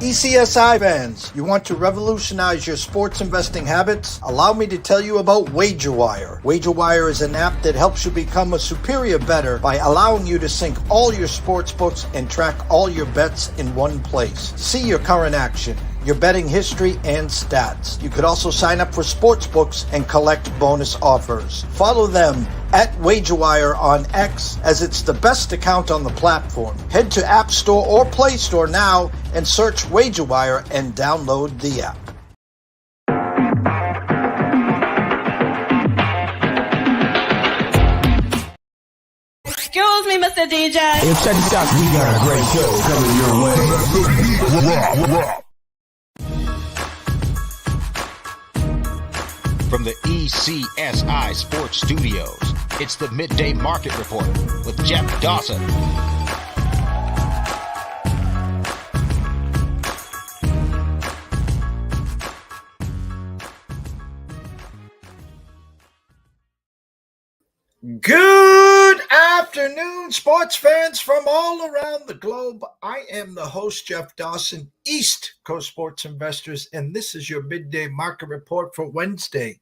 ECSI fans, you want to revolutionize your sports investing habits? Allow me to tell you about WagerWire. WagerWire is an app that helps you become a superior bettor by allowing you to sync all your sports books and track all your bets in one place. See your current action, your betting history, and stats. You could also sign up for sports books and collect bonus offers. Follow them at WagerWire on X, as it's the best account on the platform. Head to App Store or Play Store now and search WagerWire and download the app. Excuse me, Mr. DJ. Hey, check this out. We got a great show coming your way. From the ECSI Sports Studios, it's the Midday Market Report with Jeff Dawson. Good afternoon, sports fans from all around the globe. I am the host, Jeff Dawson, East Coast Sports Investors, and this is your Midday Market Report for Wednesday,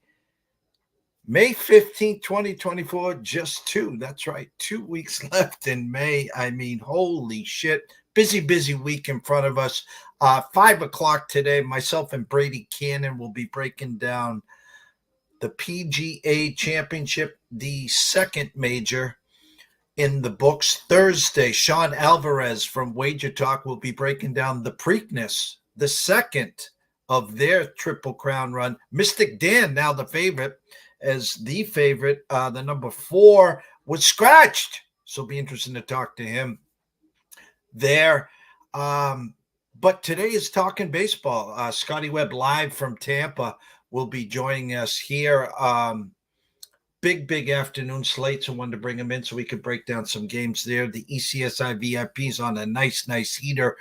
May 15th, 2024. Just that's right, 2 weeks left in May. I mean, holy shit. Busy week in front of us. 5 o'clock today, myself and Brady Kannon will be breaking down the PGA Championship, the second major in the books. Thursday, Sean Alvarez from Wager Talk will be breaking down the Preakness, the second of their Triple Crown run. Mystic Dan, now the favorite, as the favorite. The number 4 was scratched, so it'll be interesting to talk to him there. But today is Talking Baseball. Scotty Webb live from Tampa will be joining us here. Big afternoon slate, so I wanted to bring him in so we could break down some games there. The ECSI VIPs on a nice heater.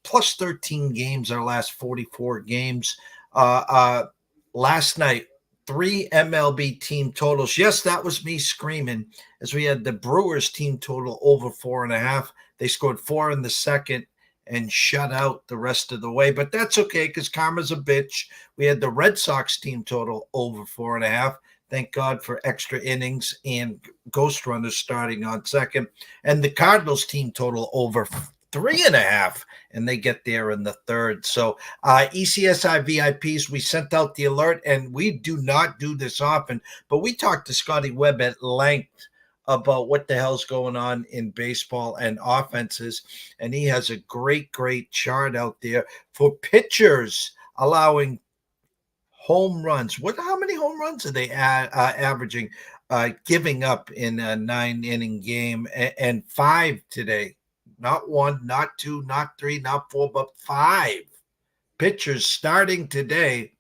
Plus 13 games, our last 44 games. Last night, 3 MLB team totals. Yes, that was me screaming, as we had the Brewers team total over 4.5. They scored 4 in the second and shut out the rest of the way. But that's okay, because karma's a bitch. We had the Red Sox team total over 4.5. Thank God for extra innings and ghost runners starting on second. And the Cardinals team total over 3.5, and they get there in the third. So ECSI VIPs, we sent out the alert, and we do not do this often, but we talked to Scotty Webb at length about what the hell's going on in baseball and offenses. And he has a great chart out there for pitchers allowing home runs. How many home runs are they averaging, giving up in a 9-inning game? And 5 today. Not 1, not 2, not 3, not 4, but 5 pitchers starting today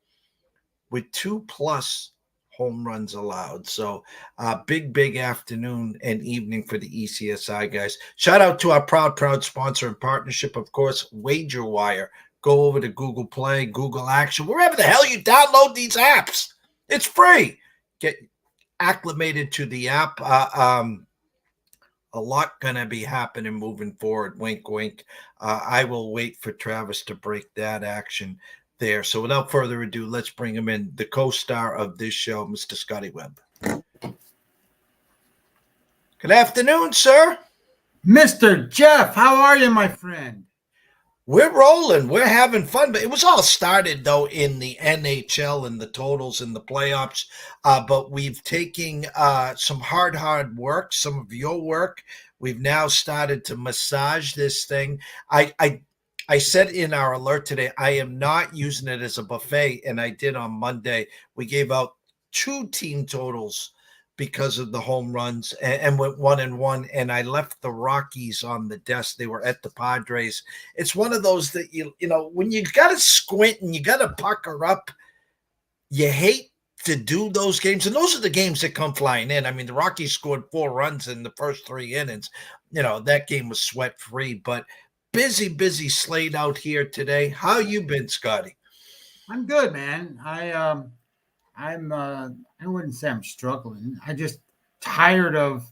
with 2+ home runs allowed. So big afternoon and evening for the ECSI guys. Shout out to our proud sponsor and partnership, of course, WagerWire. Go over to Google Play, Google Action, wherever the hell you download these apps. It's free. Get acclimated to the app. A lot going to be happening moving forward. Wink, wink. I will wait for Travis to break that action there. So without further ado, let's bring him in, the co-star of this show, Mr. Scotty Webb. Good afternoon, sir. Mr. Jeff, how are you, my friend? We're rolling. We're having fun. But it was all started, though, in the NHL and the totals and the playoffs. But we've taken some hard work, some of your work. We've now started to massage this thing. I said in our alert today, I am not using it as a buffet, and I did on Monday. We gave out 2 team totals because of the home runs and went 1-1, and I left the Rockies on the desk. They were at the Padres. It's one of those that, you know, when you got to squint and you got to pucker up, you hate to do those games. And those are the games that come flying in. I mean, the Rockies scored 4 runs in the first 3 innings. You know, that game was sweat free, but busy slate out here today. How you been, Scotty? I'm good, man. I wouldn't say I'm struggling. I just tired of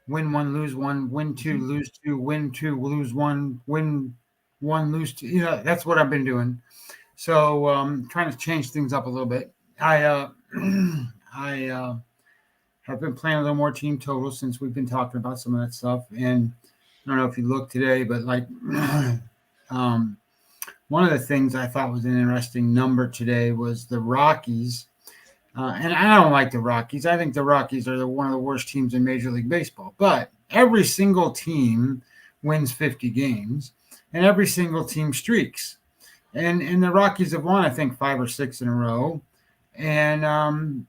win 1, lose 1, win 2, lose 2, win 2, lose 1, win one, lose two. That's what I've been doing. So trying to change things up a little bit. I have been playing a little more team total since we've been talking about some of that stuff. And I don't know if you looked today, but like one of the things I thought was an interesting number today was the Rockies. And I don't like the Rockies. I think the Rockies are one of the worst teams in Major League Baseball. But every single team wins 50 games, and every single team streaks. And the Rockies have won, I think, 5 or 6 in a row. And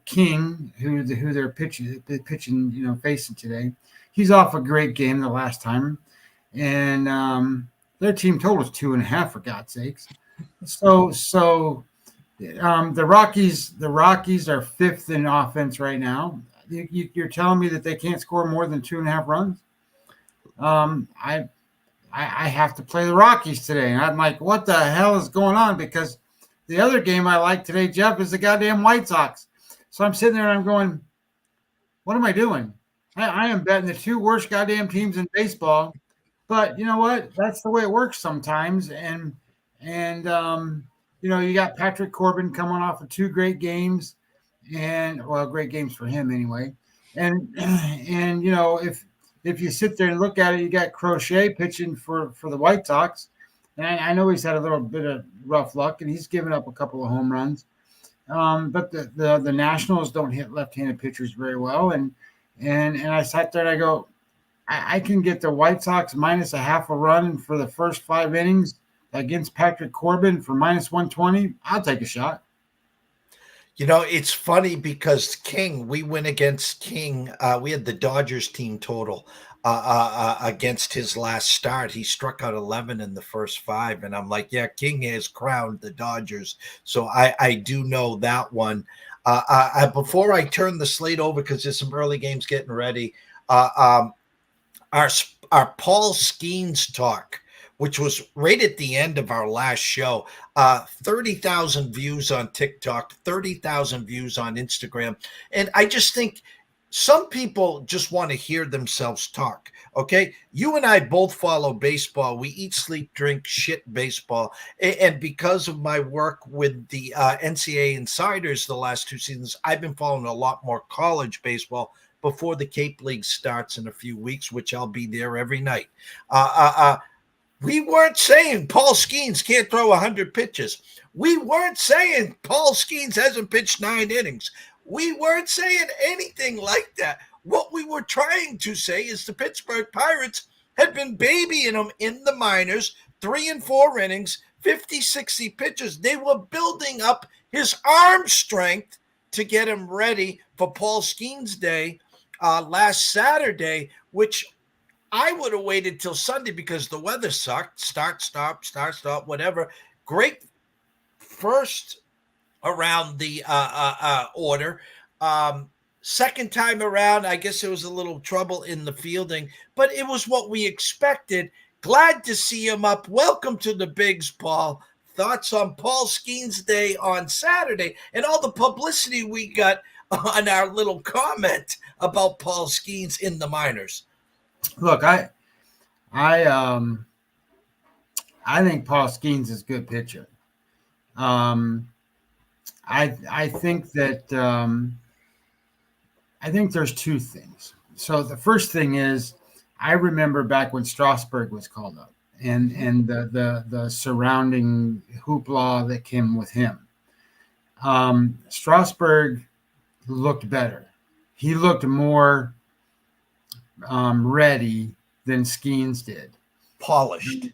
King, who they're pitching, facing today, he's off a great game the last time, and their team total is 2.5 for God's sakes. So the Rockies are 5th in offense right now. You're telling me that they can't score more than 2.5 runs? I have to play the Rockies today, and I'm like, what the hell is going on? Because the other game I like today, Jeff, is the goddamn White Sox. So I'm sitting there and I'm going, what am I doing? I am betting the 2 worst goddamn teams in baseball. But you know what? That's the way it works sometimes. And you got Patrick Corbin coming off of 2 great games, and great games for him anyway. And if you sit there and look at it, you got Crochet pitching for the White Sox. And I know he's had a little bit of rough luck, and he's given up a couple of home runs. But the Nationals don't hit left-handed pitchers very well. And I sat there and I go, I can get the White Sox minus a half a run for the first 5 innings against Patrick Corbin for minus 120. I'll take a shot. It's funny because we went against King. We had the Dodgers team total against his last start. He struck out 11 in the first 5. And I'm like, yeah, King has crowned the Dodgers. So I do know that one. Before I turn the slate over, because there's some early games getting ready, our Paul Skeens talk, which was right at the end of our last show, 30,000 views on TikTok, 30,000 views on Instagram. And I just think some people just want to hear themselves talk. Okay. You and I both follow baseball. We eat, sleep, drink, shit baseball. And because of my work with the NCAA Insiders the last 2 seasons, I've been following a lot more college baseball before the Cape League starts in a few weeks, which I'll be there every night. We weren't saying Paul Skeens can't throw 100 pitches. We weren't saying Paul Skeens hasn't pitched 9 innings. We weren't saying anything like that. What we were trying to say is the Pittsburgh Pirates had been babying him in the minors, 3 and 4 innings, 50, 60 pitches. They were building up his arm strength to get him ready for Paul Skeens Day last Saturday, which I would have waited till Sunday because the weather sucked. Start, stop, whatever. Great first around the order. Second time around, I guess there was a little trouble in the fielding, but it was what we expected. Glad to see him up. Welcome to the Bigs, Paul. Thoughts on Paul Skeens Day on Saturday and all the publicity we got on our little comment about Paul Skeens in the minors. Look, I think Paul Skeens is a good pitcher. I think that I think there's 2 things. So the first thing is, I remember back when Strasburg was called up and the surrounding hoopla that came with him. Strasburg looked better. He looked more ready than Skeens did. Polished.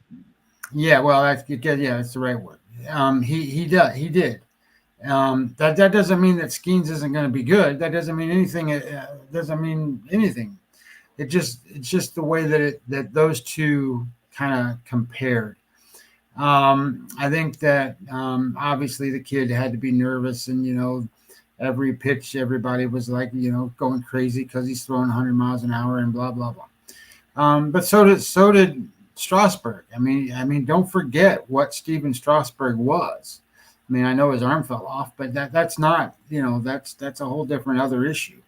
Yeah, well, that's the right word. He did. That doesn't mean that Skeens isn't going to be good. That doesn't mean anything. Doesn't mean anything. It's just the way that those 2 kind of compared. I think that obviously the kid had to be nervous, and every pitch, everybody was like, going crazy because he's throwing 100 miles an hour and blah, blah, blah. But so did Strasburg. I mean, don't forget what Steven Strasburg was. I mean, I know his arm fell off, but that's not, that's a whole different other issue.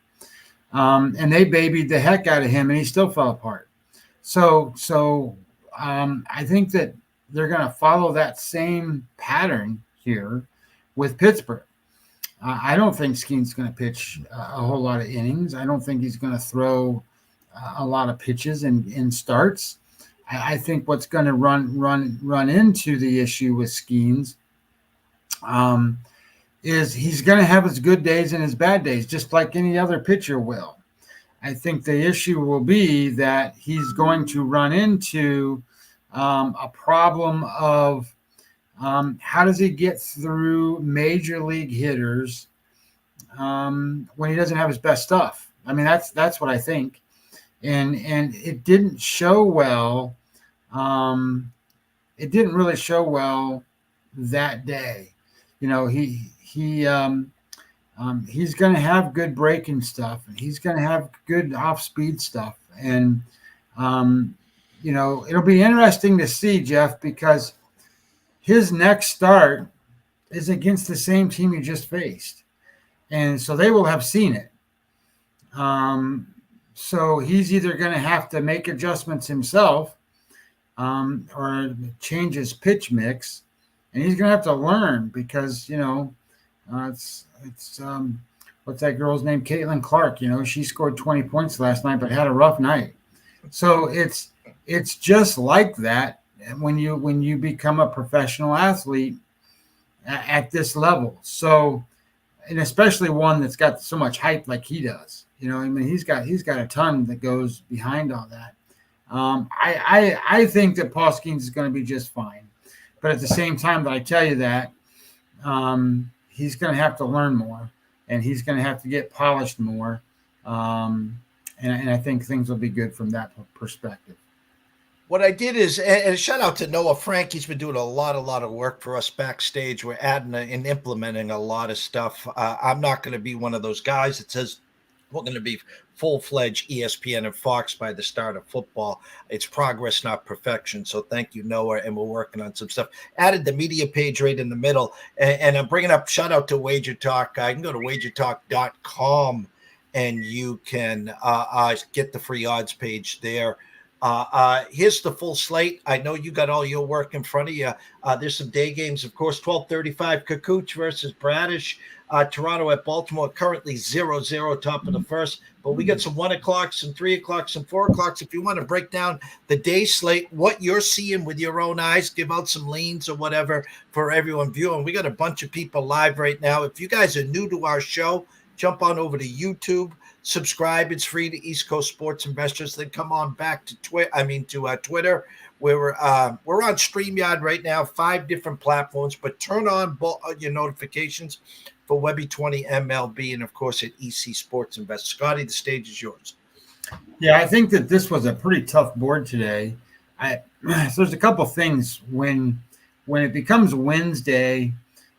And they babied the heck out of him, and he still fell apart. So I think that they're going to follow that same pattern here with Pittsburgh. I don't think Skeen's going to pitch a whole lot of innings. I don't think he's going to throw a lot of pitches in starts. I think what's going to run into the issue with Skeens is he's going to have his good days and his bad days, just like any other pitcher will. I think the issue will be that he's going to run into a problem of how does he get through major league hitters when he doesn't have his best stuff? I mean, that's what I think. And it didn't show well. It didn't really show well that day. You know, he's going to have good breaking stuff, and he's going to have good off-speed stuff. And, you know, it'll be interesting to see, Jeff, because his next start is against the same team you just faced. And so they will have seen it. So he's either going to have to make adjustments himself or change his pitch mix. And he's going to have to learn because, you know, it's what's that girl's name? Caitlin Clark. You know, she scored 20 points last night, but had a rough night. So it's just like that when you become a professional athlete at this level. So, and especially one that's got so much hype like he does. You know, I mean, he's got a ton that goes behind all that. I think that Paul Skeens is going to be just fine, but at the same time that I tell you that, he's going to have to learn more, and he's going to have to get polished more. And I think things will be good from that perspective. What I did is, and shout out to Noah Frank. He's been doing a lot of work for us backstage. We're adding and implementing a lot of stuff. I'm not going to be one of those guys that says we're going to be full-fledged ESPN and Fox by the start of football. It's progress, not perfection. So thank you, Noah, and we're working on some stuff. Added the media page right in the middle, and I'm bringing up, shout out to Wager Talk. I can go to wagertalk.com, and you can get the free odds page there. Here's the full slate. I know you got all your work in front of you. There's some day games, of course. 12:35, Kukoc versus Bradish. Toronto at Baltimore, currently 0-0, top of the first. But we got some 1 o'clock, some 3 o'clock, some 4 o'clocks. If you want to break down the day slate, what you're seeing with your own eyes, give out some leans or whatever for everyone viewing. We got a bunch of people live right now. If you guys are new to our show, jump on over to YouTube. Subscribe. It's free to East Coast Sports Investors. Then come on back to Twitter. We're on StreamYard right now, 5 different platforms. But turn on your notifications for Webby 20 MLB and, of course, at EC Sports Invest. Scotty, the stage is yours. Yeah, I think that this was a pretty tough board today. So there's a couple things when it becomes Wednesday.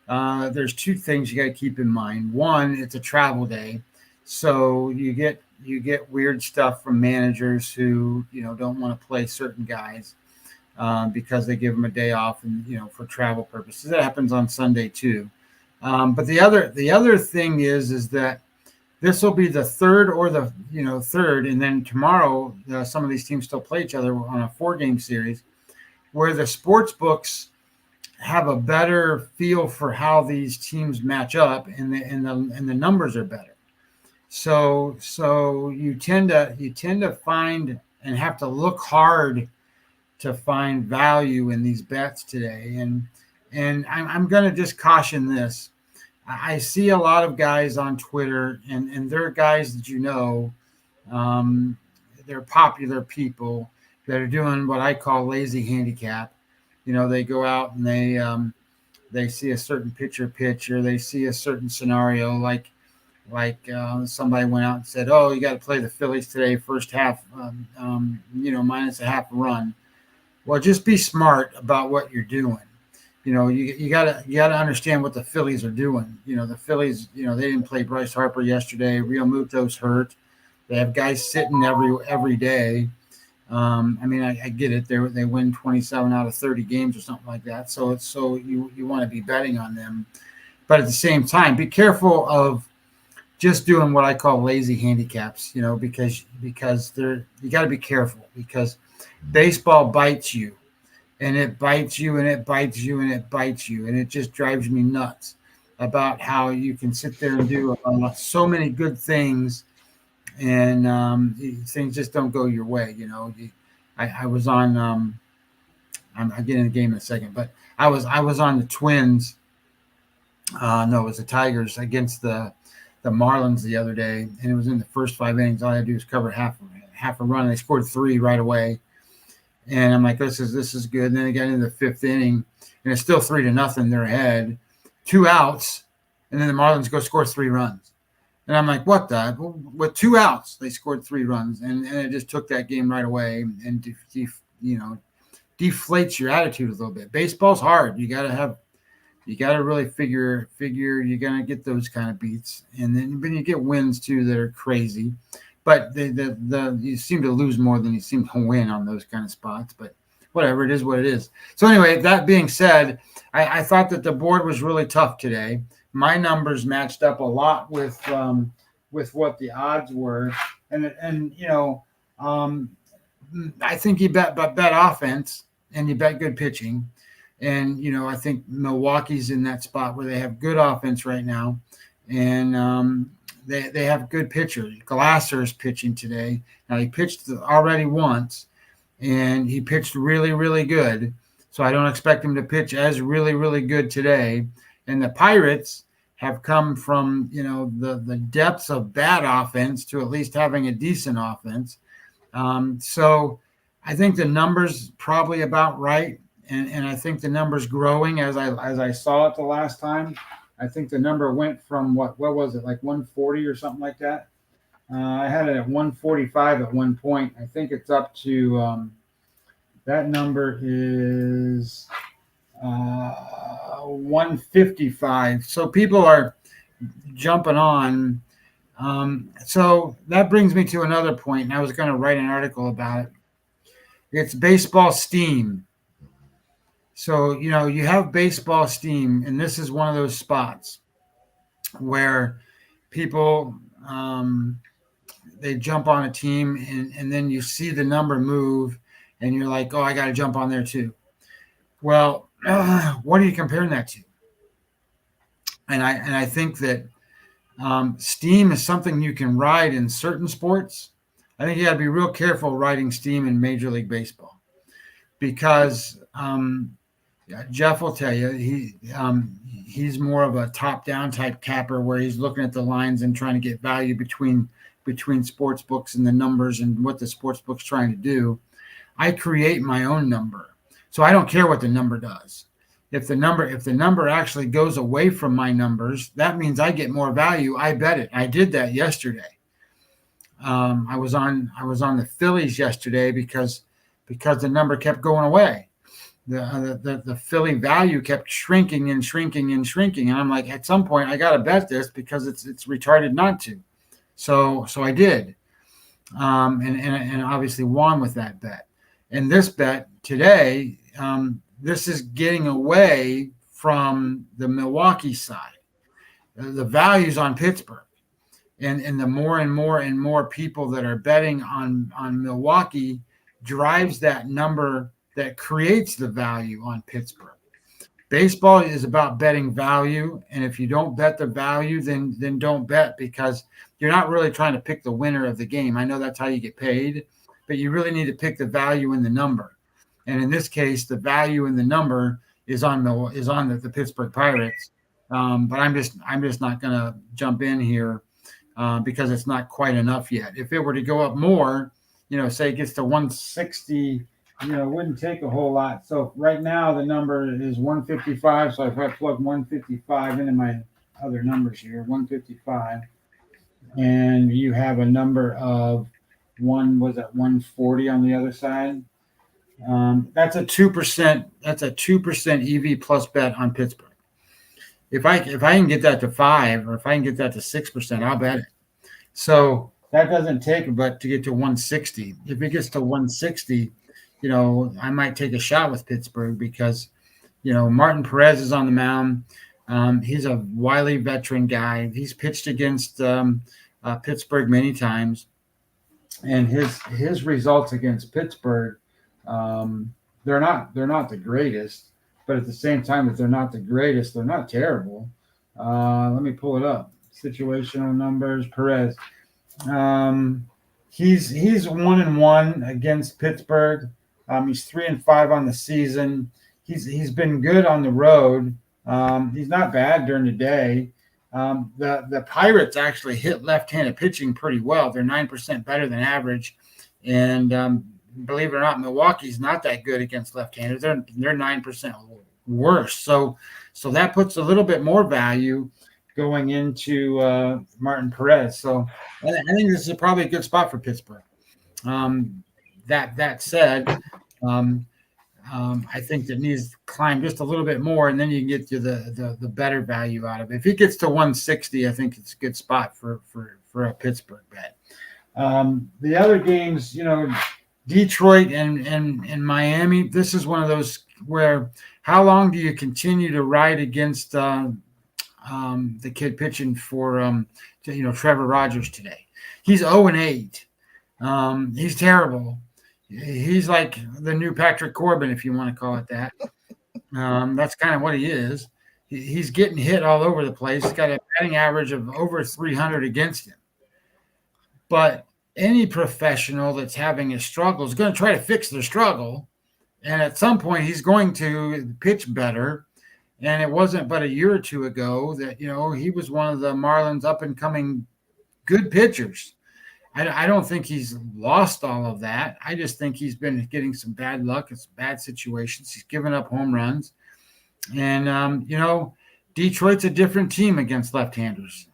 There's 2 things you got to keep in mind. One, it's a travel day. So you get weird stuff from managers who, you know, don't want to play certain guys because they give them a day off and, you know, for travel purposes. That happens on Sunday too. But the other thing is that this will be the third, and then tomorrow some of these teams still play each other on a 4-game series, where the sports books have a better feel for how these teams match up, and the numbers are better. So you tend to find and have to look hard to find value in these bets today. And I'm going to just caution this. I see a lot of guys on Twitter, and they're guys that, you know, they're popular people that are doing what I call lazy handicap. You know, they go out and they see a certain pitch, or they see a certain scenario, like somebody went out and said, "Oh, you got to play the Phillies today, first half, minus a half a run." Well, just be smart about what you're doing. You know, you gotta understand what the Phillies are doing. You know, the Phillies, you know, they didn't play Bryce Harper yesterday. Real Muto's hurt. They have guys sitting every day. I get it. They win 27 out of 30 games or something like that. So you want to be betting on them, but at the same time, be careful of just doing what I call lazy handicaps. You know, because you got to be careful, because Baseball bites you, and it bites you, and it bites you, and it bites you, and it just drives me nuts about how you can sit there and do so many good things, and things just don't go your way. I was on. I'm getting the game in a second, but I was on the Twins. No, it was the Tigers against the Marlins the other day, and it was in the first 5 innings. All I had to do was cover half a run. And they scored 3 right away, and I'm like, this is good. And then they got into the 5th inning, and it's still 3-0. They're ahead, 2 outs, and then the Marlins go score 3 runs. And I'm like, what the? With 2 outs, they scored 3 runs, and it just took that game right away, and deflates your attitude a little bit. Baseball's hard. You got to really figure you're going to get those kind of beats. And then when you get wins too that are crazy, but you seem to lose more than you seem to win on those kind of spots, but whatever, it is what it is. So anyway, that being said, I thought that the board was really tough today. My numbers matched up a lot with what the odds were. And I think you bet offense and you bet good pitching. And, I think Milwaukee's in that spot where they have good offense right now. And they have good pitchers. Glasser is pitching today. Now, he pitched already once, and he pitched really, really good. So I don't expect him to pitch as really, really good today. And the Pirates have come from, the depths of bad offense to at least having a decent offense. So I think the number's probably about right. And I think the number's growing as I saw it the last time. I think the number went from what was it, like 140 or something like that? I had it at 145 at one point. I think it's up to that number is 155. So people are jumping on. So that brings me to another point, and I was going to write an article about it. It's baseball steam. So, you have baseball steam, and this is one of those spots where people, they jump on a team, and then you see the number move, and you're like, oh, I got to jump on there too. Well, what are you comparing that to? And I think that steam is something you can ride in certain sports. I think you got to be real careful riding steam in Major League Baseball because Jeff will tell you he's more of a top-down type capper where he's looking at the lines and trying to get value between sports books and the numbers and what the sports book's trying to do. I create my own number, so I don't care what the number does. If the number actually goes away from my numbers, that means I get more value. I bet it. I did that yesterday. I was on the Phillies yesterday because the number kept going away. The Philly value kept shrinking and shrinking and shrinking, and I'm like, at some point I got to bet this because it's retarded not to. So I did, and obviously won with that bet. And this bet today, this is getting away from the Milwaukee side. The value's on Pittsburgh, and the more and more and more people that are betting on Milwaukee drives that number that creates the value on Pittsburgh. Baseball is about betting value, and if you don't bet the value, then don't bet because you're not really trying to pick the winner of the game. I know that's how you get paid, but you really need to pick the value in the number. And in this case, the value in the number is on the Pittsburgh Pirates. But I'm just not going to jump in here because it's not quite enough yet. If it were to go up more, say it gets to 160. It wouldn't take a whole lot. So right now the number is 155. So if I plug 155 into my other numbers here, 155, and you have a number of 140 on the other side. That's a 2%. That's a 2% EV plus bet on Pittsburgh. If I can get that to 5, or if I can get that to 6%, I'll bet it. So that doesn't take but to get to 160. If it gets to 160. I might take a shot with Pittsburgh because, Martin Perez is on the mound. He's a wily veteran guy. He's pitched against Pittsburgh many times, and his results against Pittsburgh They're not the greatest, but at the same time, if they're not the greatest, they're not terrible. Let me pull it up. Situational numbers. Perez. He's 1-1 against Pittsburgh. He's 3-5 on the season. He's been good on the road. He's not bad during the day. The Pirates actually hit left-handed pitching pretty well. They're 9% better than average, and believe it or not, Milwaukee's not that good against left-handers. They're 9% worse. So that puts a little bit more value going into Martin Perez. So I think this is probably a good spot for Pittsburgh. That said, I think that needs to climb just a little bit more, and then you can get to the better value out of it. If he gets to 160, I think it's a good spot for a Pittsburgh bet. The other games, Detroit and Miami. This is one of those where how long do you continue to ride against the kid pitching for Trevor Rogers today? He's 0-8. He's terrible. He's like the new Patrick Corbin, if you want to call it that. That's kind of what he is. He's getting hit all over the place. He's got a batting average of over 300 against him. But any professional that's having a struggle is going to try to fix their struggle. And at some point, he's going to pitch better. And it wasn't but a year or two ago that, he was one of the Marlins up-and-coming good pitchers. I don't think he's lost all of that. I just think he's been getting some bad luck and some bad situations. He's given up home runs. And, Detroit's a different team against left-handers.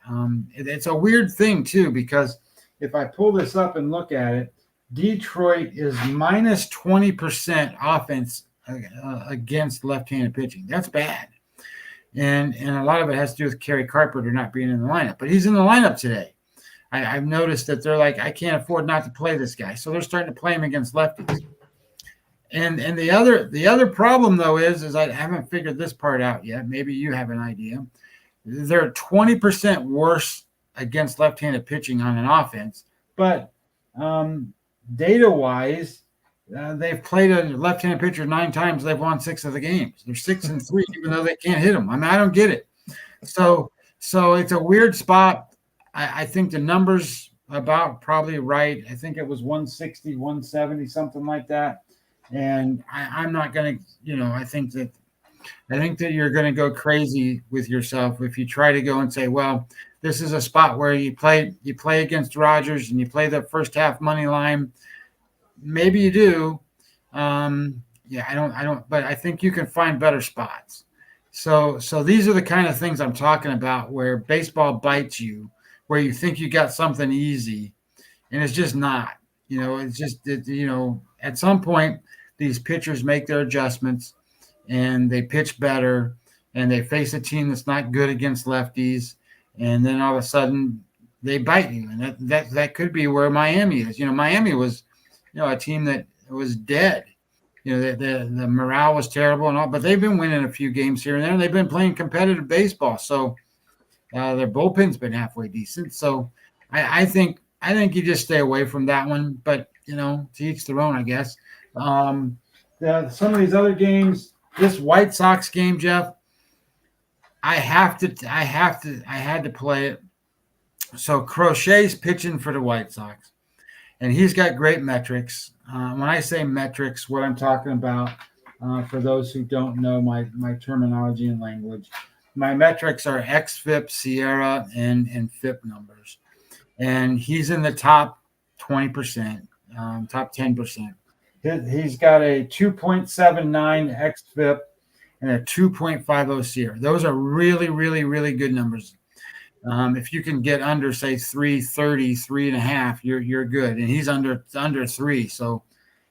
It's a weird thing, too, because if I pull this up and look at it, Detroit is minus 20% offense against left-handed pitching. That's bad. And a lot of it has to do with Kerry Carpenter not being in the lineup. But he's in the lineup today. I've noticed that they're like, I can't afford not to play this guy. So they're starting to play him against lefties. And the other problem, though, is I haven't figured this part out yet. Maybe you have an idea. They're 20% worse against left-handed pitching on an offense. But data-wise, they've played a left-handed pitcher 9 times. They've won 6 of the games. They're 6-3, even though they can't hit them. I mean, I don't get it. So it's a weird spot. I think the numbers about probably right. I think it was 160, 170, something like that. And I'm not going to, I think that you're going to go crazy with yourself if you try to go and say, well, this is a spot where you play against Rogers and you play the first half money line. Maybe you do. I don't, but I think you can find better spots. So these are the kind of things I'm talking about where baseball bites you, where you think you got something easy and it's just not, it's just, at some point these pitchers make their adjustments and they pitch better and they face a team that's not good against lefties. And then all of a sudden they bite you. And that could be where Miami is. Miami was, a team that was dead. The morale was terrible and all, but they've been winning a few games here and there. And they've been playing competitive baseball. So their bullpen's been halfway decent. So I think you just stay away from that one. But, to each their own, I guess. Some of these other games, this White Sox game, Jeff, I had to play it. So Crochet's pitching for the White Sox, and he's got great metrics. When I say metrics, what I'm talking about, for those who don't know my terminology and language, my metrics are XFIP, Sierra, and FIP numbers. And he's in the top 20%, top 10%. He's got a 2.79 XFIP and a 2.50 Sierra. Those are really, really, really good numbers. If you can get under, say, 330, 3.5, you're good. And he's under 3, so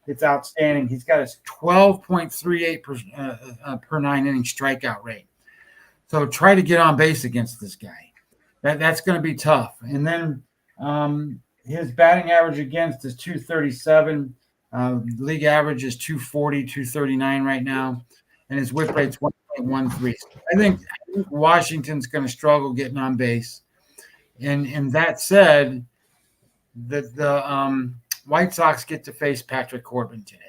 it's outstanding. He's got a 12.38 per 9 inning strikeout rate. So try to get on base against this guy. That's going to be tough. And then his batting average against is 237. League average is 240, 239 right now. And his whip rate's 1.13. I think Washington's going to struggle getting on base. And that said, the White Sox get to face Patrick Corbin today.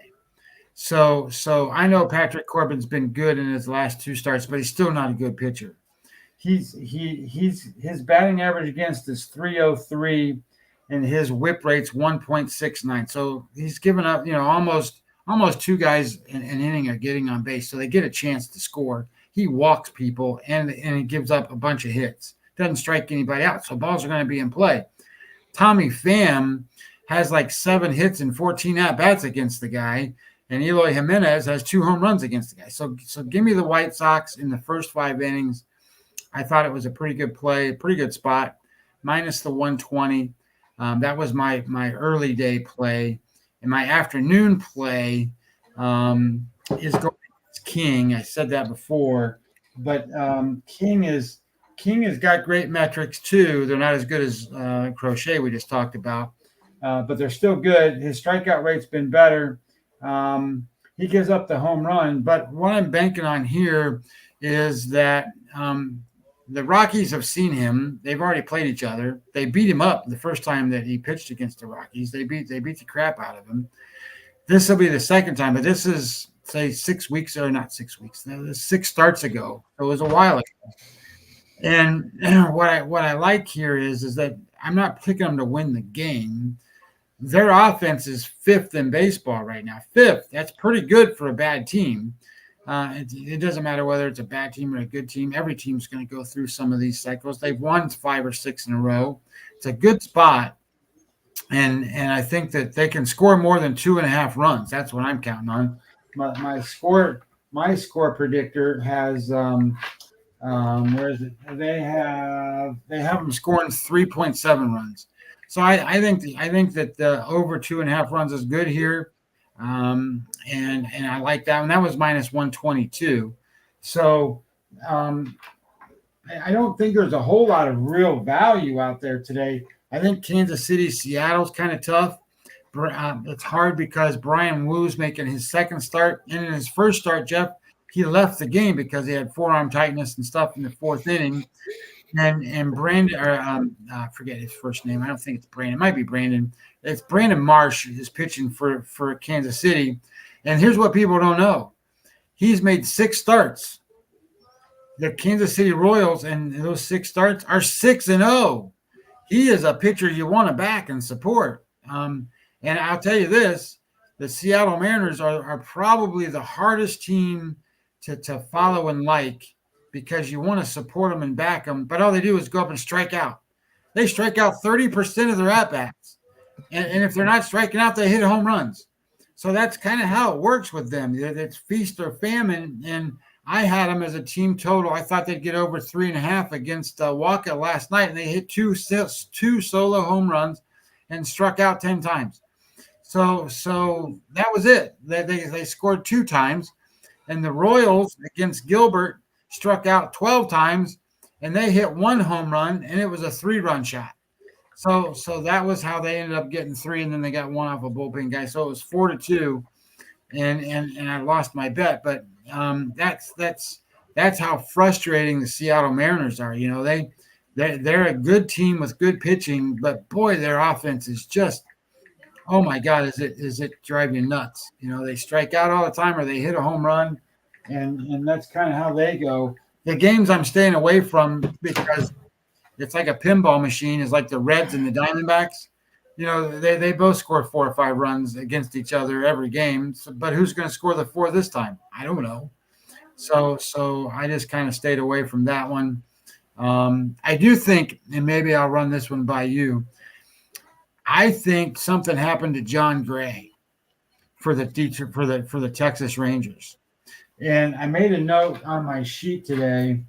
So I know Patrick Corbin's been good in his last 2 starts, but he's still not a good pitcher. He's his batting average against is 303, and his whip rate's 1.69. So he's given up, almost 2 guys an inning are getting on base, so they get a chance to score. He walks people and he gives up a bunch of hits. Doesn't strike anybody out, so balls are going to be in play. Tommy Pham has like 7 hits and 14 at bats against the guy, and Eloy Jimenez has 2 home runs against the guy. So give me the White Sox in the first 5 innings. I thought it was a pretty good play, pretty good spot, minus the 120. That was my early day play. And my afternoon play is going against King. I said that before, but King has got great metrics too. They're not as good as Crochet we just talked about, but they're still good. His strikeout rate's been better. He gives up the home run, but what I'm banking on here is that the Rockies have seen him. They've already played each other. They beat him up the first time that he pitched against the Rockies. They beat the crap out of him. This will be the second time, but this is, say, 6 weeks, or not 6 weeks. 6 starts ago. It was a while ago. And what I like here is that I'm not picking them to win the game. Their offense is 5th in baseball right now. 5th. That's pretty good for a bad team. It doesn't matter whether it's a bad team or a good team. Every team's going to go through some of these cycles. They've won 5 or 6 in a row. It's a good spot, and I think that they can score more than 2.5 runs. That's what I'm counting on. My score predictor has where is it? They have them scoring 3.7 runs. So I think that the over 2.5 runs is good here. And I like that one. That was minus 122. So I don't think there's a whole lot of real value out there today. I think Kansas City, Seattle's kind of tough. It's hard because Brian Woo's making his second start. And in his first start, Jeff, he left the game because he had forearm tightness and stuff in the 4th inning. And Brandon, I forget his first name. I don't think it's Brandon. It might be Brandon. It's Brandon Marsh is pitching for Kansas City. And here's what people don't know. He's made 6 starts. The Kansas City Royals and those 6 starts are 6-0. He is a pitcher you want to back and support. And I'll tell you this, the Seattle Mariners are probably the hardest team to follow and like, because you want to support them and back them, but all they do is go up and strike out. They strike out 30% of their at-bats. And if they're not striking out, they hit home runs. So that's kind of how it works with them. It's feast or famine, and I had them as a team total. I thought they'd get over 3.5 against Waka last night, and they hit two solo home runs and struck out 10 times. So that was it. They scored 2 times, and the Royals against Gilbert struck out 12 times, and they hit 1 home run, and it was a 3-run shot. So that was how they ended up getting 3, and then they got 1 off a bullpen guy. So it was 4-2, and I lost my bet. But that's how frustrating the Seattle Mariners are. You know, they're a good team with good pitching, but boy, their offense is just, oh my God, is it drive you nuts? You know, they strike out all the time, or they hit a home run. And that's kind of how they go. The games I'm staying away from, because it's like a pinball machine, is like the Reds and the Diamondbacks. You know, they both score 4 or 5 runs against each other every game. But who's going to score the 4 this time? I don't know. So I just kind of stayed away from that one. I do think, and maybe I'll run this one by you, I think something happened to John Gray for the Texas Rangers. And I made a note on my sheet today.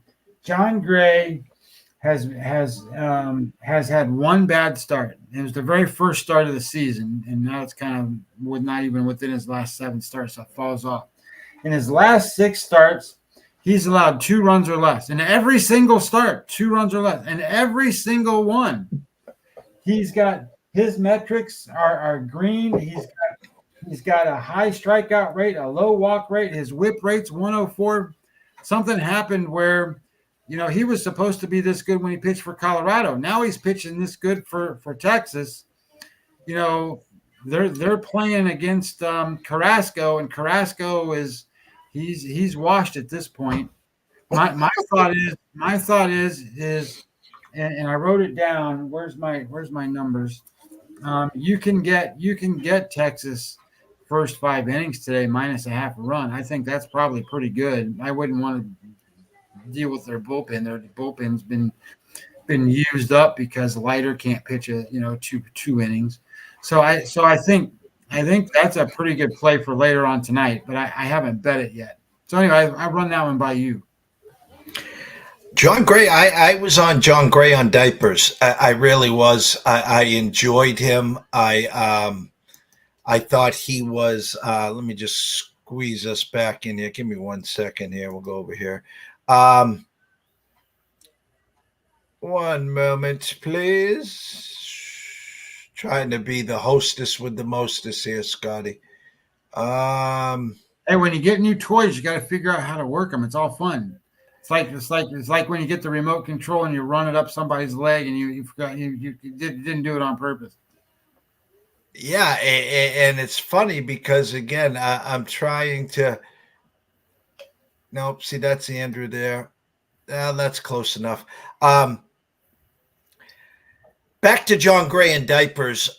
John Gray has had 1 bad start. It was the very first start of the season, and now it's kind of not even within his last 7 starts, so it falls off. In his last 6 starts, he's allowed 2 runs or less. In every single start, 2 runs or less. And every single one, he's got his metrics are green. He's got a high strikeout rate, a low walk rate. His whip rate's 104. Something happened where, you know, he was supposed to be this good when he pitched for Colorado. Now he's pitching this good for Texas. You know, they're playing against Carrasco, and Carrasco he's washed at this point. My thought is, and I wrote it down. Where's my numbers? You can get Texas first 5 innings today minus a half a run. I think that's probably pretty good. I wouldn't want to deal with their bullpen. Their bullpen's been used up because Leiter can't pitch two innings. So I think that's a pretty good play for later on tonight, but I haven't bet it yet. So anyway, I run that one by you. John Gray, I was on John Gray on diapers. I really was. I enjoyed him. I thought he was. Let me just squeeze us back in here. Give me 1 second here. We'll go over here. 1 moment, please. Trying to be the hostess with the mostess here, Scotty. Hey, when you get new toys, you got to figure out how to work them. It's all fun. It's like when you get the remote control and you run it up somebody's leg and you forgot you didn't do it on purpose. Yeah, and it's funny because again, I'm trying to. Nope, see that's Andrew there. That's close enough. Back to John Gray and diapers.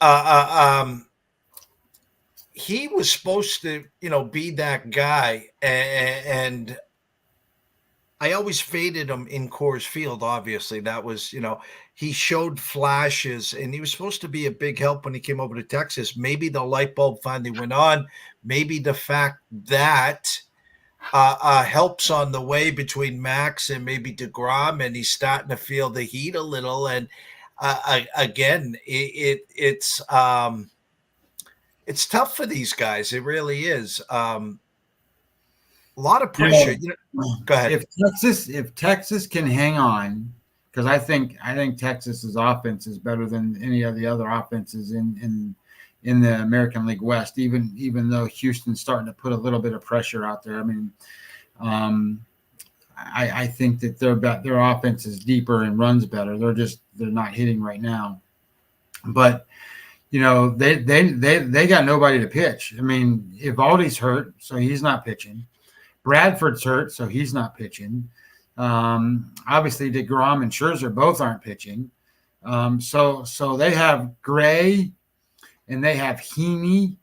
He was supposed to, be that guy, and I always faded him in Coors Field. Obviously, that was, he showed flashes, and he was supposed to be a big help when he came over to Texas. Maybe the light bulb finally went on. Maybe the fact that helps on the way between Max and maybe DeGrom, and he's starting to feel the heat a little. And again, it's tough for these guys. It really is. A lot of pressure. Go ahead. If Texas can hang on, because I think Texas's offense is better than any of the other offenses in the American League West. Even though Houston's starting to put a little bit of pressure out there. I mean, I think that their offense is deeper and runs better. They're not hitting right now, but they got nobody to pitch. I mean, Evaldi's hurt, so he's not pitching. Bradford's hurt, so he's not pitching. Obviously, DeGrom and Scherzer both aren't pitching. So they have Gray and they have Heaney.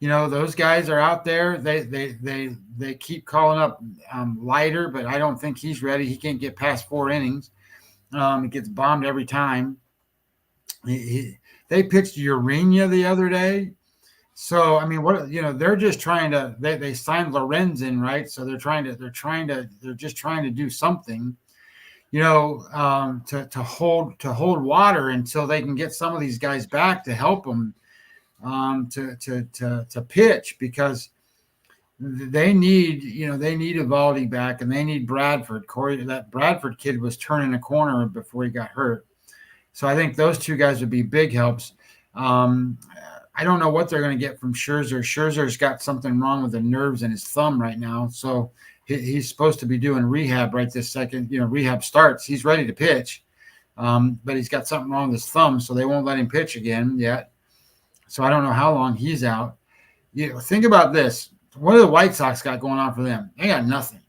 Those guys are out there. They keep calling up Leiter, but I don't think he's ready. He can't get past 4 innings. He gets bombed every time. They pitched Urena the other day. So I mean, they're just trying to. They signed Lorenzen, right? So they're just trying to do something, to hold water until they can get some of these guys back to help them to pitch, because they need Evaldi back, and they need Bradford. That Bradford kid was turning a corner before he got hurt. So I think those two guys would be big helps. I don't know what they're going to get from Scherzer. Scherzer's got something wrong with the nerves in his thumb right now. So he's supposed to be doing rehab right this second. Rehab starts. He's ready to pitch, but he's got something wrong with his thumb, so they won't let him pitch again yet. So I don't know how long he's out. Think about this. What do the White Sox got going on for them? They got nothing.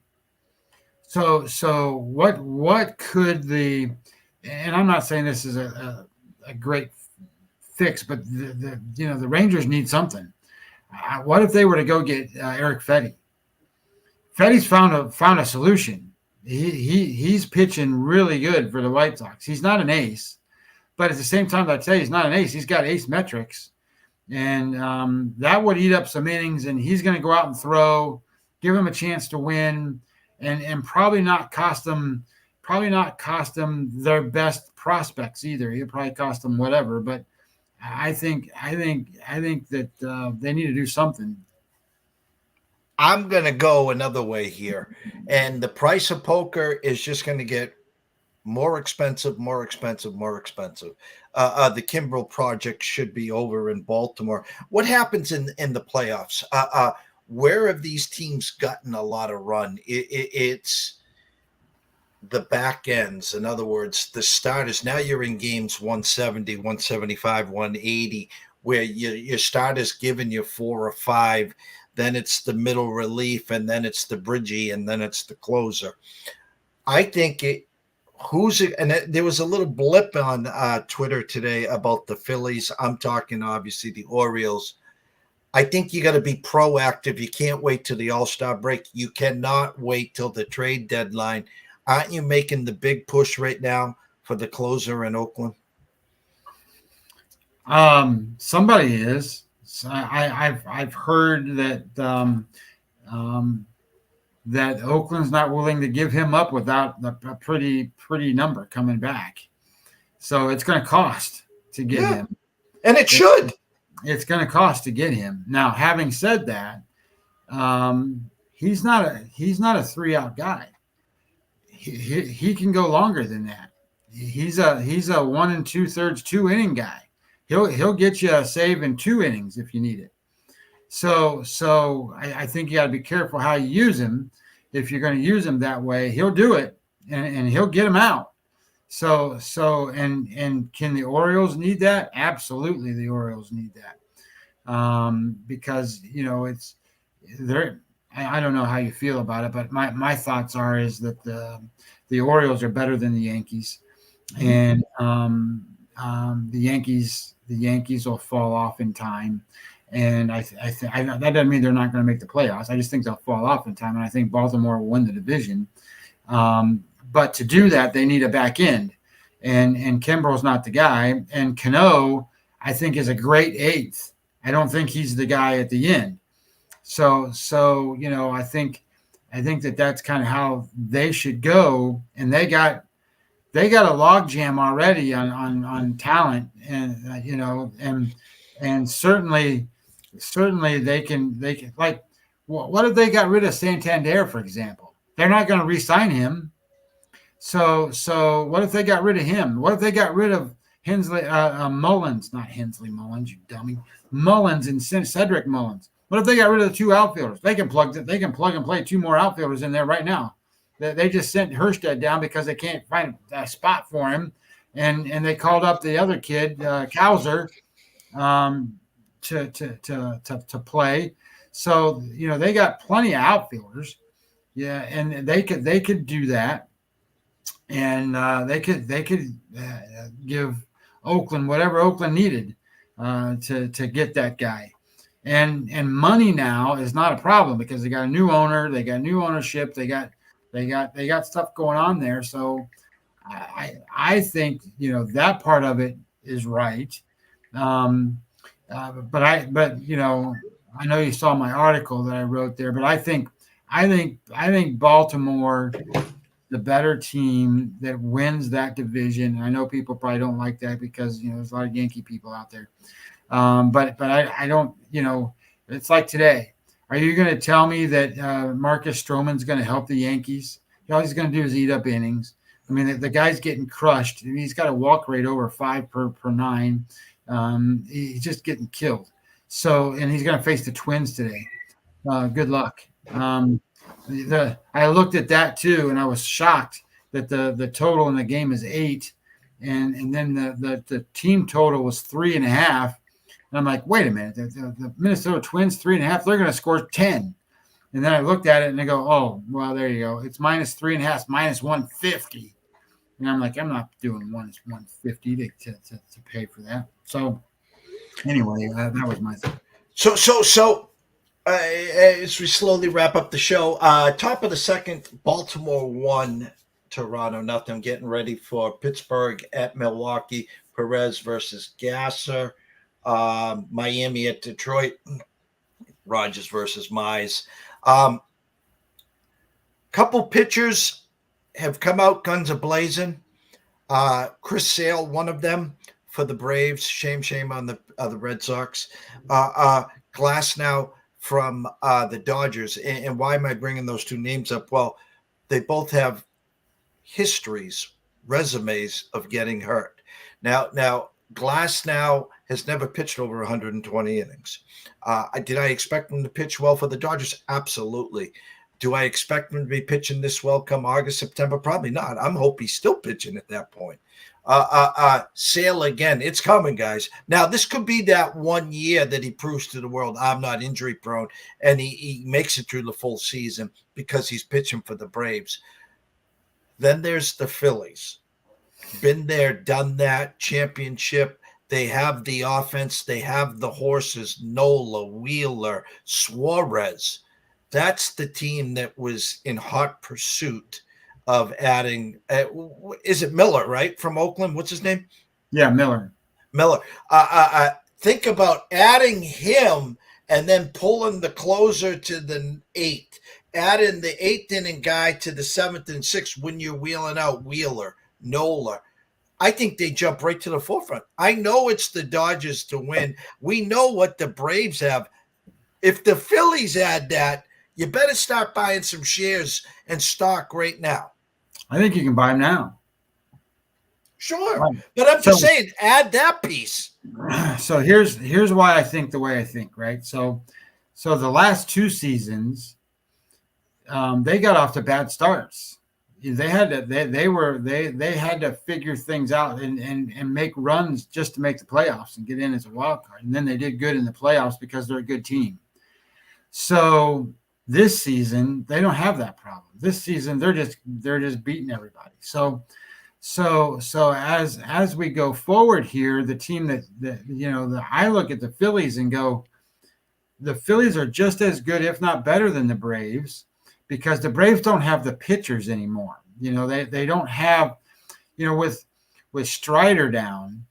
So what could and I'm not saying this is a great fix, but the Rangers need something. What if they were to go get Eric Fetty? Fetty's found a solution. He's pitching really good for the White Sox. He's not an ace, but at the same time, I tell you, he's not an ace. He's got ace metrics, and that would eat up some innings. And he's going to go out and throw, give him a chance to win, and probably not cost them their best prospects either. He'll probably cost them whatever, but I think that they need to do something. I'm going to go another way here, and the price of poker is just going to get more expensive. The Kimbrel project should be over in Baltimore. What happens in the playoffs? Where have these teams gotten a lot of run? It's the back ends. In other words, the starters. Now you're in games 170, 175, 180, where your starter's giving you 4 or 5, then it's the middle relief, and then it's the bridgie, and then it's the closer. I think there was a little blip on Twitter today about the Phillies. I'm talking obviously the Orioles. I think you got to be proactive. You can't wait till the All-Star break. You cannot wait till the trade deadline. Aren't you making the big push right now for the closer in Oakland? Somebody is. So I've heard that that Oakland's not willing to give him up without a pretty number coming back. So it's going to cost to get him, and it should. It's going to cost to get him. Now, having said that, he's not a 3-out guy. He can go longer than that. He's a 1 2/3 2-inning guy. He'll get you a save in 2 innings if you need it. So I think you got to be careful how you use him. If you're going to use him that way, he'll do it and he'll get him out. So can the Orioles need that? Absolutely, the Orioles need that. Because it's there. I don't know how you feel about it, but my thoughts is that the Orioles are better than the Yankees, and the Yankees will fall off in time. And I that doesn't mean they're not going to make the playoffs. I just think they'll fall off in time, and I think Baltimore will win the division. But to do that, they need a back end, and Kimbrel's not the guy. And Cano, I think, is a great 8th. I don't think he's the guy at the end. So I think that's kind of how they should go. And they got a logjam already on talent, and certainly they can like, what if they got rid of Santander, for example? They're not going to re-sign him. So what if they got rid of him? What if they got rid of Mullins, not Hensley Mullins, you dummy, Mullins and Cedric Mullins? What if they got rid of the 2 outfielders? They can plug and play 2 more outfielders in there right now. They just sent Hurstead down because they can't find a spot for him, and they called up the other kid, Cowser, to play. So they got plenty of outfielders, and they could do that, and they could give Oakland whatever Oakland needed to get that guy. And money now is not a problem because they got a new owner, they got new ownership, they got stuff going on there. So I think that part of it is right. But I know you saw my article that I wrote there, but I think Baltimore, the better team that wins that division. I know people probably don't like that because there's a lot of Yankee people out there. But I don't, it's like today. Are you going to tell me that Marcus Stroman's going to help the Yankees? All he's going to do is eat up innings. I mean, the guy's getting crushed. He's got a walk rate over 5 per 9. He's just getting killed. So, and he's going to face the Twins today. Good luck. I looked at that too, and I was shocked that the total in the game is 8, and then the team total was 3.5. And I'm like, wait a minute, the Minnesota Twins 3.5, they're going to score 10. And then I looked at it and I go, oh, well, there you go. It's -3.5, -150. And I'm like, I'm not doing -150 to pay for that. So anyway, that was my thing. So as we slowly wrap up the show, top of the second, Baltimore 1, Toronto 0. Getting ready for Pittsburgh at Milwaukee. Perez versus Gasser. Miami at Detroit. Rogers versus Mize. Couple pitchers have come out guns a-blazing. Chris Sale, one of them for the Braves. Shame on the Red Sox. Glasnow from the Dodgers. And why am I bringing those 2 names up? Well, they both have histories, resumes of getting hurt. Now Glasnow has never pitched over 120 innings. Did I expect him to pitch well for the Dodgers? Absolutely. Do I expect him to be pitching this well come August, September? Probably not. I'm hoping he's still pitching at that point. Sale again. It's coming, guys. Now, this could be that 1 year that he proves to the world I'm not injury prone, and he makes it through the full season because he's pitching for the Braves. Then there's the Phillies. Been there, done that, championship. They have the offense. They have the horses, Nola, Wheeler, Suarez. That's the team that was in hot pursuit of adding, is it Miller, right, from Oakland? What's his name? Yeah, Miller. Think about adding him and then pulling the closer to the 8th, adding the 8th inning guy to the 7th and 6th when you're wheeling out Wheeler, Nola. I think they jump right to the forefront. I know it's the Dodgers to win. We know what the Braves have. If the Phillies add that, you better start buying some shares and stock right now. I think you can buy them now. Sure. But I'm just saying, add that piece. So here's why I think the way I think, right? So the last 2 seasons, they got off to bad starts. They had to they had to figure things out and make runs just to make the playoffs and get in as a wild card. And then they did good in the playoffs because they're a good team. So this season, they don't have that problem. This season, they're just beating everybody. So as we go forward here, the team that I look at the Phillies and go, the Phillies are just as good, if not better, than the Braves, because the Braves don't have the pitchers anymore. They don't have, with Strider down,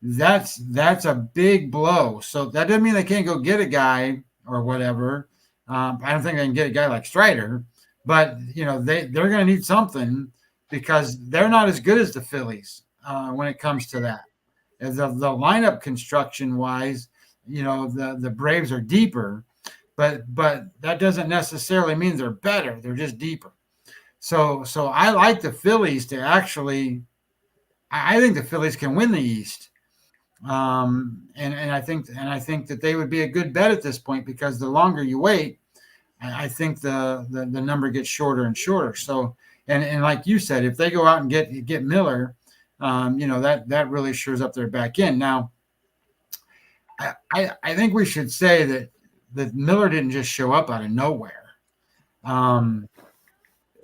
that's a big blow. So that doesn't mean they can't go get a guy or whatever. I don't think they can get a guy like Strider, but they're going to need something because they're not as good as the Phillies when it comes to that. As the lineup construction wise, the Braves are deeper, but that doesn't necessarily mean they're better. They're just deeper. So I like the Phillies to actually. I think the Phillies can win the East. And I think that they would be a good bet at this point because the longer you wait, I think the number gets shorter and shorter. So, and like you said, if they go out and get Miller, that really shores up their back end. Now, I think we should say that Miller didn't just show up out of nowhere.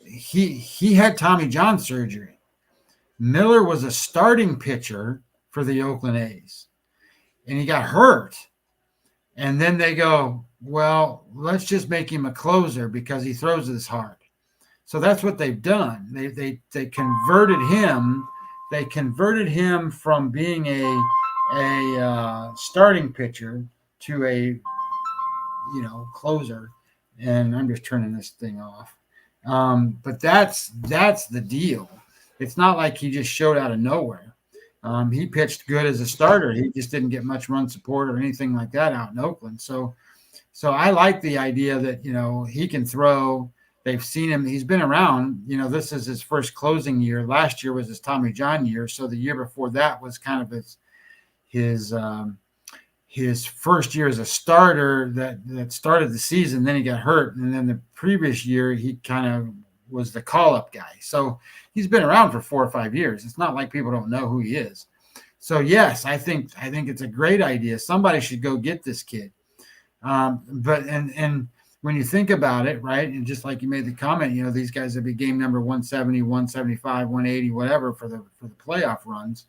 He had Tommy John surgery. Miller was a starting pitcher for the Oakland A's, and he got hurt. And then they go, well, let's just make him a closer because he throws this hard. So that's what they've done. They converted him. They converted him from being a starting pitcher to a closer. And I'm just turning this thing off. But that's the deal. It's not like he just showed out of nowhere. He pitched good as a starter. He just didn't get much run support or anything like that out in Oakland. So I like the idea that, he can throw. They've seen him. He's been around. This is his first closing year. Last year was his Tommy John year. So the year before that was kind of his first year as a starter that started the season. Then he got hurt. And then the previous year, he kind of was the call-up guy. So he's been around for 4 or 5 years. It's not like people don't know who he is. So yes, I think it's a great idea. Somebody should go get this kid. But when you think about it, right, and just like you made the comment, these guys would be game number 170, 175, 180, whatever for the playoff runs.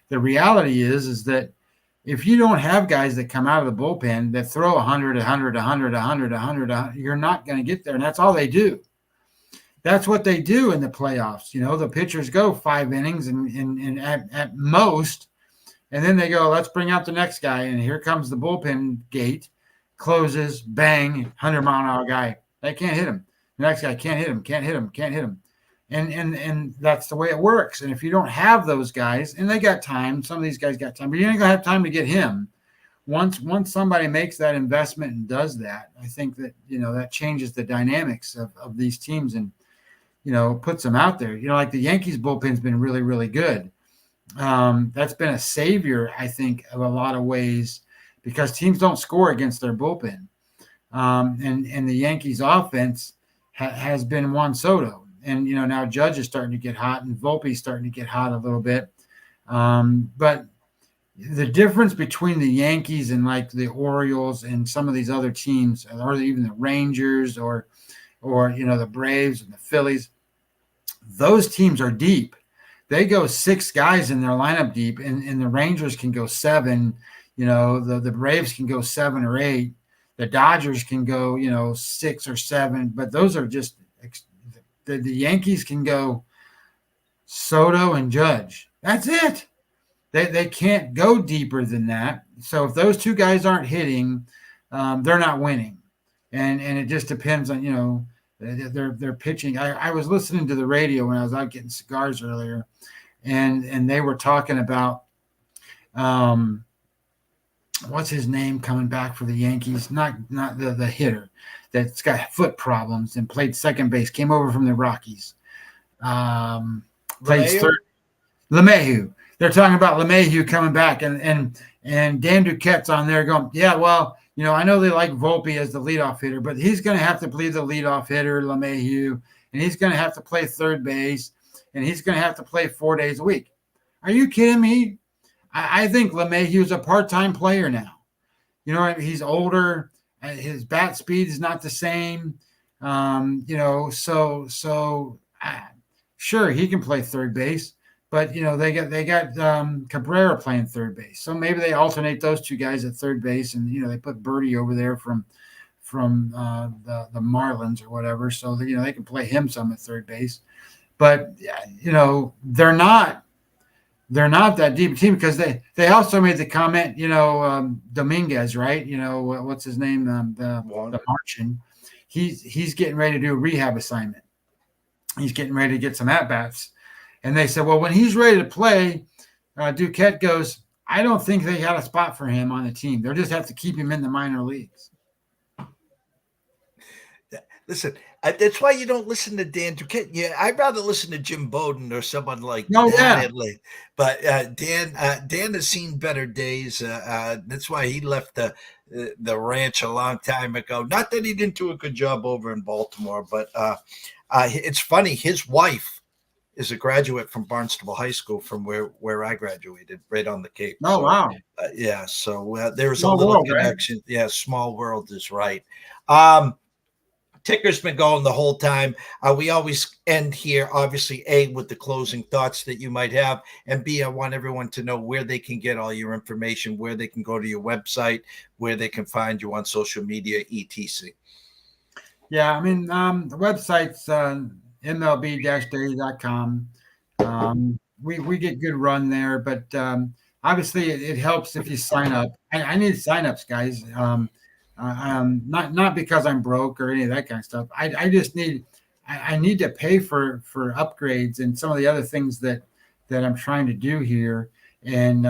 The reality is that if you don't have guys that come out of the bullpen that throw 100, 100, 100, 100, 100, you're not going to get there. And that's all they do. That's what they do in the playoffs. The pitchers go 5 innings and at most, and then they go, let's bring out the next guy. And here comes the bullpen gate, closes, bang, 100-mile-an-hour guy. They can't hit him. The next guy can't hit him. And that's the way it works. And if you don't have those guys, and they got time, some of these guys got time, but you ain't going to have time to get him. Once somebody makes that investment and does that, I think that, that changes the dynamics of these teams and, puts them out there. Like the Yankees bullpen's been really, really good. That's been a savior, I think, of a lot of ways because teams don't score against their bullpen. And the Yankees offense has been Juan Soto. And, now Judge is starting to get hot and Volpe's starting to get hot a little bit. But the difference between the Yankees and like the Orioles and some of these other teams, or even the Rangers or the Braves and the Phillies, those teams are deep. They go 6 guys in their lineup deep, and the Rangers can go 7. The Braves can go 7 or 8. The Dodgers can go, 6 or 7. But those are just the Yankees can go Soto and Judge. That's it. They can't go deeper than that. So if those 2 guys aren't hitting, they're not winning. And it just depends on, their pitching. I was listening to the radio when I was out getting cigars earlier, and they were talking about what's his name coming back for the Yankees? Not the hitter that's got foot problems and played second base, came over from the Rockies. Plays third. LeMahieu. They're talking about LeMahieu coming back, and Dan Duquette's on there going, yeah, well, I know they like Volpe as the leadoff hitter, but he's going to have to be the leadoff hitter, LeMahieu, and he's going to have to play third base, and he's going to have to play 4 days a week. Are you kidding me? I think LeMahieu is a part-time player now. He's older. His bat speed is not the same. Sure, he can play third base. But they got Cabrera playing third base, so maybe they alternate those 2 guys at third base, and they put Brady over there from the Marlins or whatever, so that, they can play him some at third base. But they're not that deep a team, because they also made the comment, Dominguez, right? What's his name, the Martian. He's getting ready to do a rehab assignment. He's getting ready to get some at bats. And they said, well, when he's ready to play, Duquette goes, I don't think they got a spot for him on the team. They'll just have to keep him in the minor leagues. Listen, that's why you don't listen to Dan Duquette. Yeah, I'd rather listen to Jim Bowden or someone like that. But Dan has seen better days. That's why he left the ranch a long time ago. Not that he didn't do a good job over in Baltimore, but it's funny. His wife is a graduate from Barnstable High School, from where I graduated, right on the Cape. Oh, wow. Yeah, so there's a Small little world, connection. Right? Yeah, small world is right. Ticker's been going the whole time. We always end here, obviously, A, with the closing thoughts that you might have, and B, I want everyone to know where they can get all your information, where they can go to your website, where they can find you on social media, etc. Yeah, I mean, the website's MLB-daily.com. We get good run there, but obviously it helps if you sign up. I need signups, guys. Not because I'm broke or any of that kind of stuff. I just need to pay for upgrades and some of the other things that I'm trying to do here, and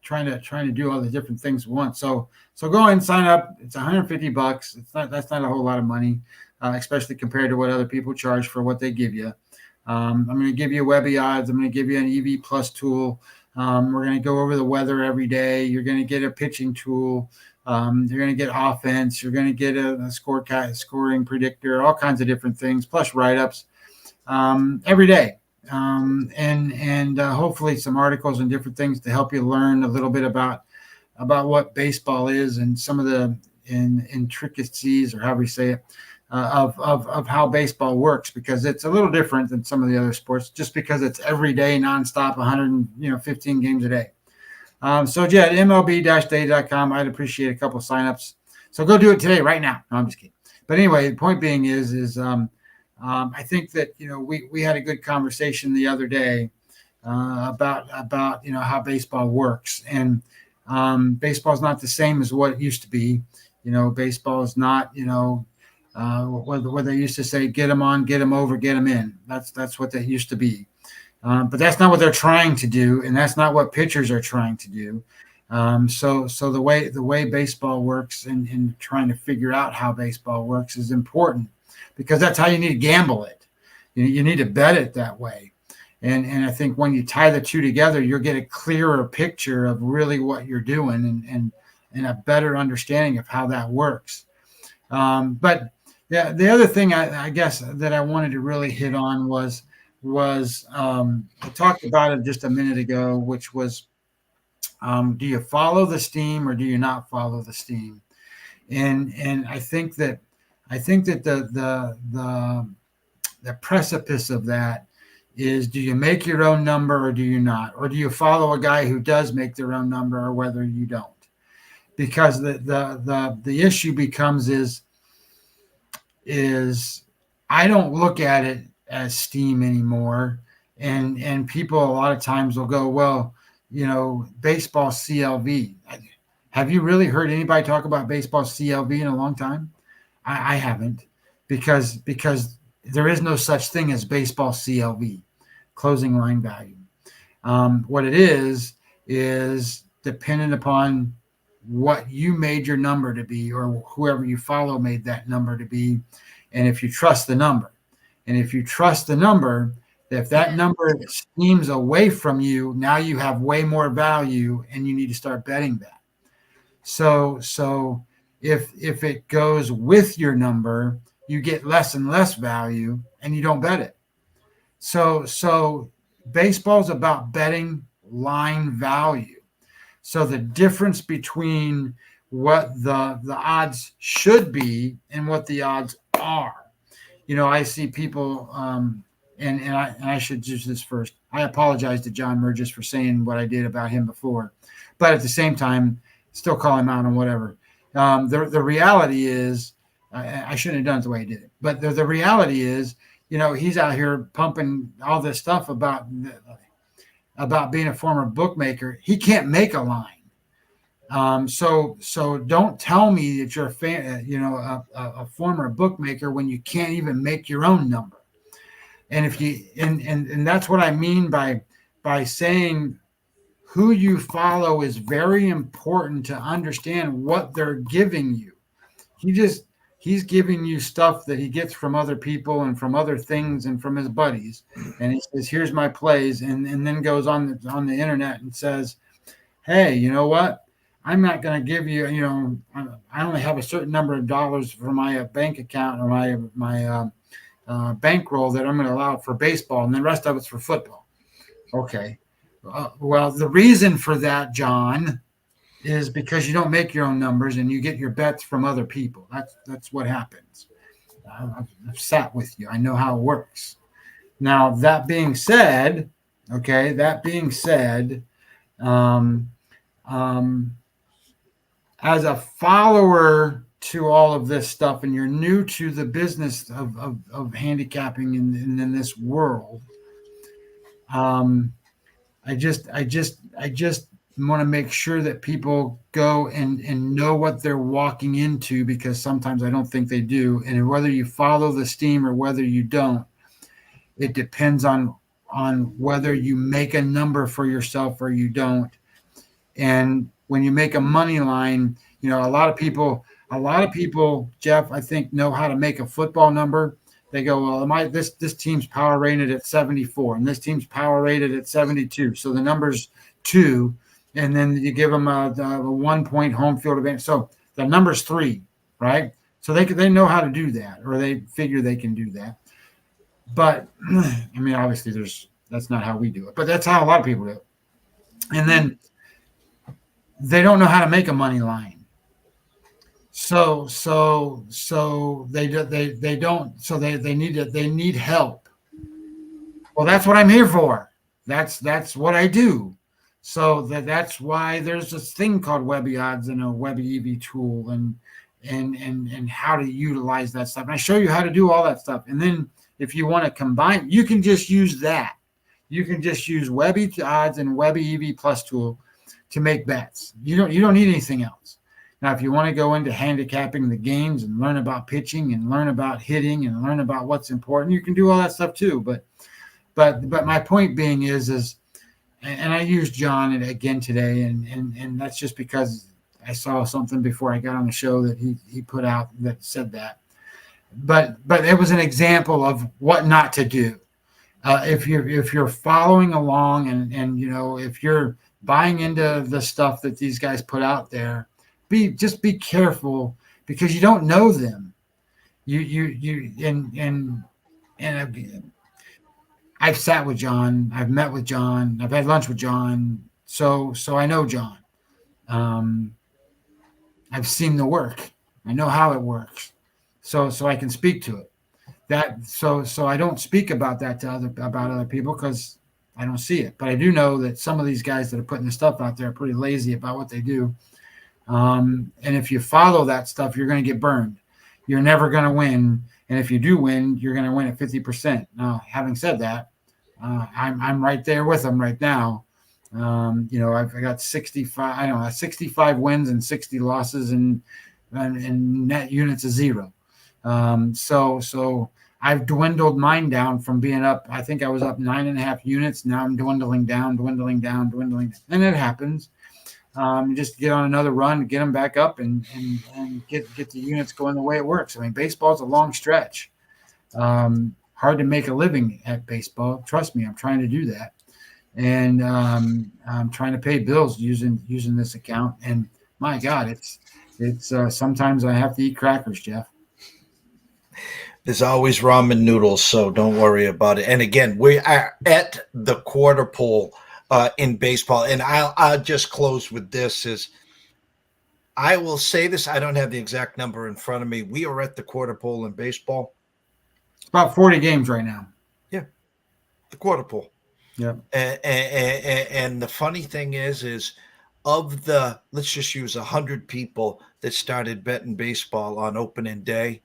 trying to do all the different things we want. So go ahead and sign up. It's $150. That's not a whole lot of money. Especially compared to what other people charge for what they give you. I'm going to give you Webby odds. I'm going to give you an EV Plus tool. We're going to go over the weather every day. You're going to get a pitching tool. You're going to get offense. You're going to get a scoring predictor, all kinds of different things, plus write-ups every day. And hopefully some articles and different things to help you learn a little bit about what baseball is and some of the intricacies, or however you say it, of how baseball works, because it's a little different than some of the other sports, just because it's every day, nonstop, 115 games a day. So yeah, at MLB-daily.com, I'd appreciate a couple of signups. So go do it today, right now. No, I'm just kidding. But anyway, the point being is I think that we had a good conversation the other day about how baseball works, and baseball is not the same as what it used to be. Baseball is not what they used to say, get them on, get them over, get them in. That's what they used to be. But that's not what they're trying to do, and that's not what pitchers are trying to do. So the way baseball works and trying to figure out how baseball works is important, because that's how you need to gamble it. You need to bet it that way. And I think when you tie the two together, you'll get a clearer picture of really what you're doing and a better understanding of how that works. But Yeah, the other thing I guess that I wanted to really hit on was I talked about it just a minute ago, which was do you follow the steam or do you not follow the steam? And I think that the precipice of that is, do you make your own number or do you not? Or do you follow a guy who does make their own number, or whether you don't? Because the issue becomes is I don't look at it as steam anymore. And people a lot of times will go, well, baseball CLV. Have you really heard anybody talk about baseball CLV in a long time? I haven't, because there is no such thing as baseball CLV, closing line value. What it is dependent upon what you made your number to be, or whoever you follow made that number to be, and if you trust the number. And if you trust the number, if that number seems away from you, now you have way more value and you need to start betting that. So if it goes with your number, you get less and less value and you don't bet it. So baseball's about betting line value. So the difference between what the odds should be and what the odds are. I see people, and I should do this first. I apologize to John Burgess for saying what I did about him before, but at the same time, still call him out on whatever. The reality is, I shouldn't have done it the way I did it, but the reality is, he's out here pumping all this stuff about being a former bookmaker. He can't make a line. So don't tell me that you're a fan, a former bookmaker, when you can't even make your own number. And if you, and that's what I mean by saying who you follow is very important to understand what they're giving you. He's giving you stuff that he gets from other people and from other things and from his buddies. And he says, here's my plays. And then goes on the internet and says, hey, you know what? I'm not going to give you, I only have a certain number of dollars for my bank account, or my bankroll that I'm going to allow for baseball, and the rest of it's for football. Okay. Well, the reason for that, John, is because you don't make your own numbers and you get your bets from other people. That's what happens. I've sat with you. I know how it works. Now, that being said, as a follower to all of this stuff, and you're new to the business of handicapping in this world, I just want to make sure that people go and know what they're walking into, because sometimes I don't think they do. And whether you follow the steam or whether you don't, it depends on whether you make a number for yourself or you don't. And when you make a money line, a lot of people, Jeff, I think, know how to make a football number. They go, well, this team's power rated at 74, and this team's power rated at 72. So the number's 2, and then you give them a 1-point home field advantage. So the number's 3, right? So they know how to do that, or they figure they can do that. But I mean, obviously, that's not how we do it, but that's how a lot of people do it. And then they don't know how to make a money line. So they don't. So they need help. Well, that's what I'm here for. That's what I do. So that's why there's this thing called Webby Odds and a Webby EV tool, and how to utilize that stuff. And I show you how to do all that stuff. And then if you want to combine, you can just use that. You can just use Webby Odds and Webby EV Plus tool to make bets. You don't need anything else. Now, if you want to go into handicapping the games and learn about pitching and learn about hitting and learn about what's important, you can do all that stuff too. But my point being is, and I used John again today, and that's just because I saw something before I got on the show that he put out that said that. But it was an example of what not to do. If you're following along and if you're buying into the stuff that these guys put out there, be careful, because you don't know them. I've sat with John, I've met with John, I've had lunch with John, so I know John. I've seen the work, I know how it works, so I can speak to it. So I don't speak about that to other people because I don't see it. But I do know that some of these guys that are putting the stuff out there are pretty lazy about what they do. And if you follow that stuff, you're going to get burned. You're never going to win. And if you do win, you're going to win at 50%. Now, having said that, I'm right there with them right now. I've got 65 wins and 60 losses and net units of 0. So I've dwindled mine down from being up. I think I was up 9.5 units. Now I'm dwindling down. And it happens. Just get on another run, get them back up and get the units going the way it works. I mean, baseball's a long stretch. Hard to make a living at baseball. Trust me, I'm trying to do that. And I'm trying to pay bills using this account. And my God, it's sometimes I have to eat crackers, Jeff. There's always ramen noodles, so don't worry about it. And again, we are at the quarter pole in baseball. And I'll just close with this is I will say this. I don't have the exact number in front of me. We are at the quarter pole in baseball. It's about 40 games right now. Yeah, the quarter pole. Yeah. And the funny thing is of the, let's just use 100 people that started betting baseball on opening day,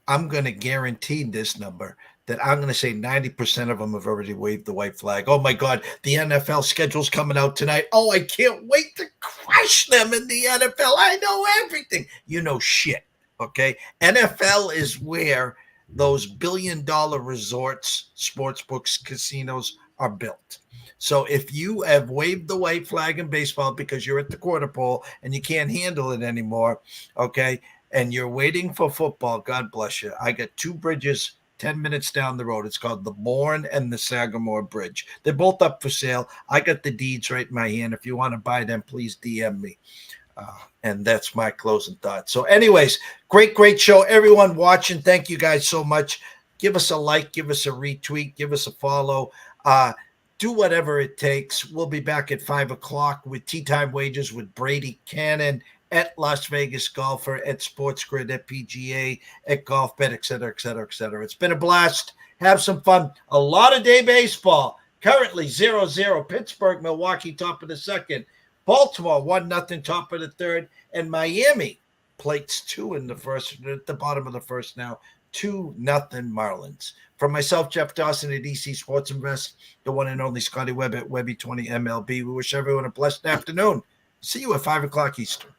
I'm going to guarantee this number that I'm going to say 90% of them have already waved the white flag. Oh my God, the NFL schedule's coming out tonight. Oh, I can't wait to crush them in the NFL. I know everything. You know shit, okay? NFL is where those billion-dollar resorts, sports books, casinos are built. So if you have waved the white flag in baseball because you're at the quarter pole and you can't handle it anymore, okay, and you're waiting for football, God bless you. I got 2 bridges 10 minutes down the road. It's called the Bourne and the Sagamore Bridge. They're both up for sale. I got the deeds right in my hand. If you want to buy them, please DM me. And that's my closing thought. So anyways, great show. Everyone watching, thank you guys so much. Give us a like, give us a retweet, give us a follow. Do whatever it takes. We'll be back at 5 o'clock with Tea Time Wagers with Brady, Kannon, at Las Vegas Golfer, at Sports Grid, at PGA, at Golf Bet, et cetera, et cetera, et cetera. It's been a blast. Have some fun. A lot of day baseball. Currently 0-0. Pittsburgh, Milwaukee, top of the second. Baltimore, 1-0, top of the third. And Miami, plates 2 in the first, at the bottom of the first now. 2-0 Marlins. From myself, Jeff Dawson at EC Sports Invest, the one and only Scotty Webb at Webby20 MLB. We wish everyone a blessed afternoon. See you at 5 o'clock Eastern.